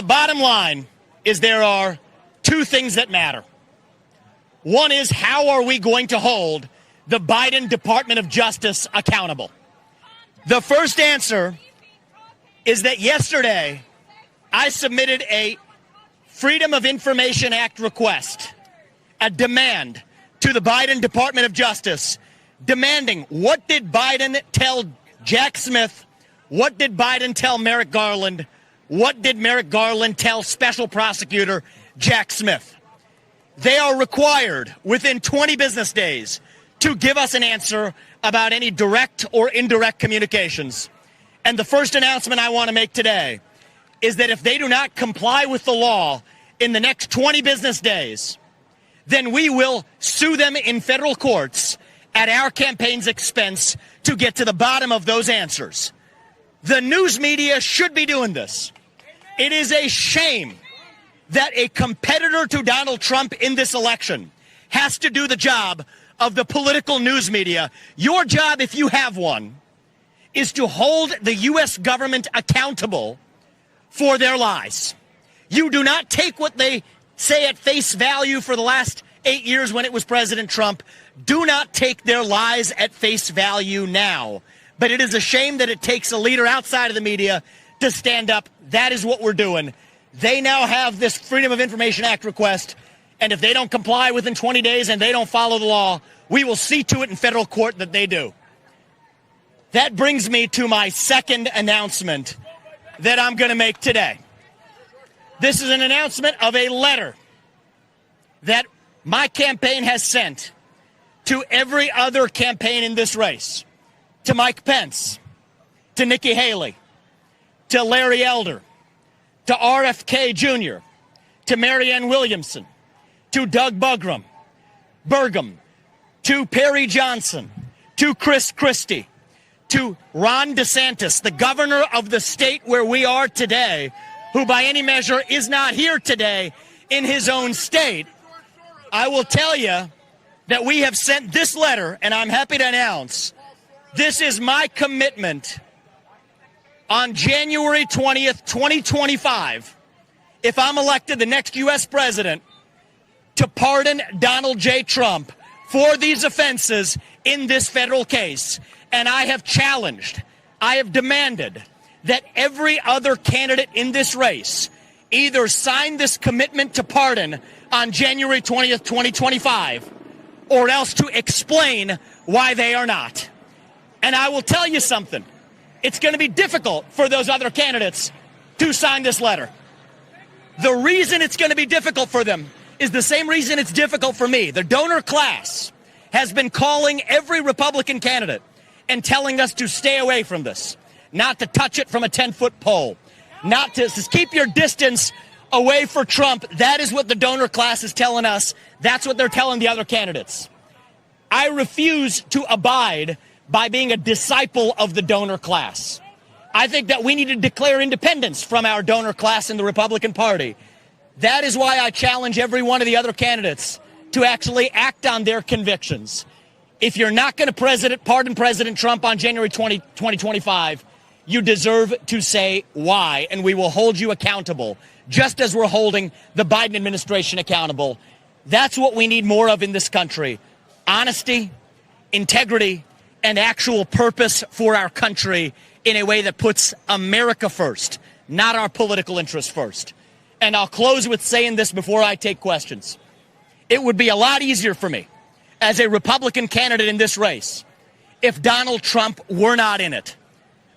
The bottom line is there are two things that matter. One is, how are we going to hold the Biden Department of Justice accountable? The first answer is that yesterday I submitted a Freedom of Information Act request, a demand to the Biden Department of Justice, demanding, what did Biden tell Jack Smith? What did Biden tell Merrick Garland? What did Merrick Garland tell Special Prosecutor Jack Smith? They are required within 20 business days to give us an answer about any direct or indirect communications. And the first announcement I want to make today is that if they do not comply with the law in the next 20 business days, then we will sue them in federal courts at our campaign's expense to get to the bottom of those answers. The news media should be doing this. It is a shame that a competitor to Donald Trump in this election has to do the job of the political news media. Your job, if you have one, is to hold the U.S. government accountable for their lies. You do not take what they say at face value for the last 8 years when it was President Trump. Do not take their lies at face value now. But it is a shame that it takes a leader outside of the media to stand up. That is what we're doing. They now have this Freedom of Information Act request, and if they don't comply within 20 days and they don't follow the law, we will see to it in federal court that they do. That brings me to my second announcement that I'm going to make today. This is an announcement of a letter that my campaign has sent to every other campaign in this race, to Mike Pence, to Nikki Haley, to Larry Elder, to RFK Jr., to Marianne Williamson, to Doug Burgum, to Perry Johnson, to Chris Christie, to Ron DeSantis, the governor of the state where we are today, who by any measure is not here today in his own state. I will tell you that we have sent this letter, and I'm happy to announce this is my commitment on January 20th, 2025, if I'm elected the next U.S. president, to pardon Donald J. Trump for these offenses in this federal case. And I have challenged, I have demanded that every other candidate in this race either sign this commitment to pardon on January 20th, 2025, or else to explain why they are not. And I will tell you something. It's going to be difficult for those other candidates to sign this letter. The reason it's going to be difficult for them is the same reason it's difficult for me. The donor class has been calling every Republican candidate and telling us to stay away from this, not to touch it from a 10-foot pole, not to keep your distance away for Trump. That is what the donor class is telling us. That's what they're telling the other candidates. I refuse to abide by being a disciple of the donor class. I think that we need to declare independence from our donor class in the Republican Party. That is why I challenge every one of the other candidates to actually act on their convictions. If you're not going to pardon President Trump on January 2025, you deserve to say why, and we will hold you accountable, just as we're holding the Biden administration accountable. That's what we need more of in this country: honesty, integrity, and actual purpose for our country in a way that puts America first, not our political interests first. And I'll close with saying this before I take questions. It would be a lot easier for me as a Republican candidate in this race if Donald Trump were not in it.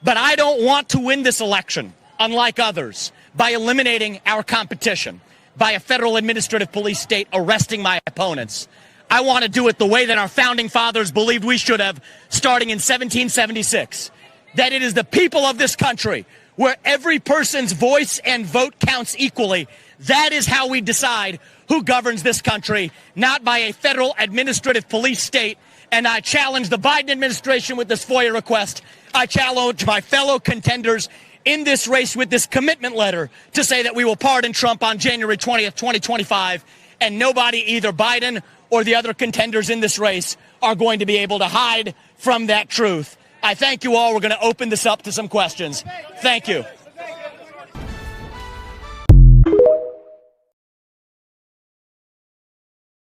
But I don't want to win this election, unlike others, by eliminating our competition, by a federal administrative police state arresting my opponents. I want to do it the way that our founding fathers believed we should have, starting in 1776. That it is the people of this country, where every person's voice and vote counts equally. That is how we decide who governs this country, not by a federal administrative police state. And I challenge the Biden administration with this FOIA request. I challenge my fellow contenders in this race with this commitment letter to say that we will pardon Trump on January 20th, 2025, and nobody, either Biden or the other contenders in this race, are going to be able to hide from that truth. I thank you all. We're going to open this up to some questions. Thank you.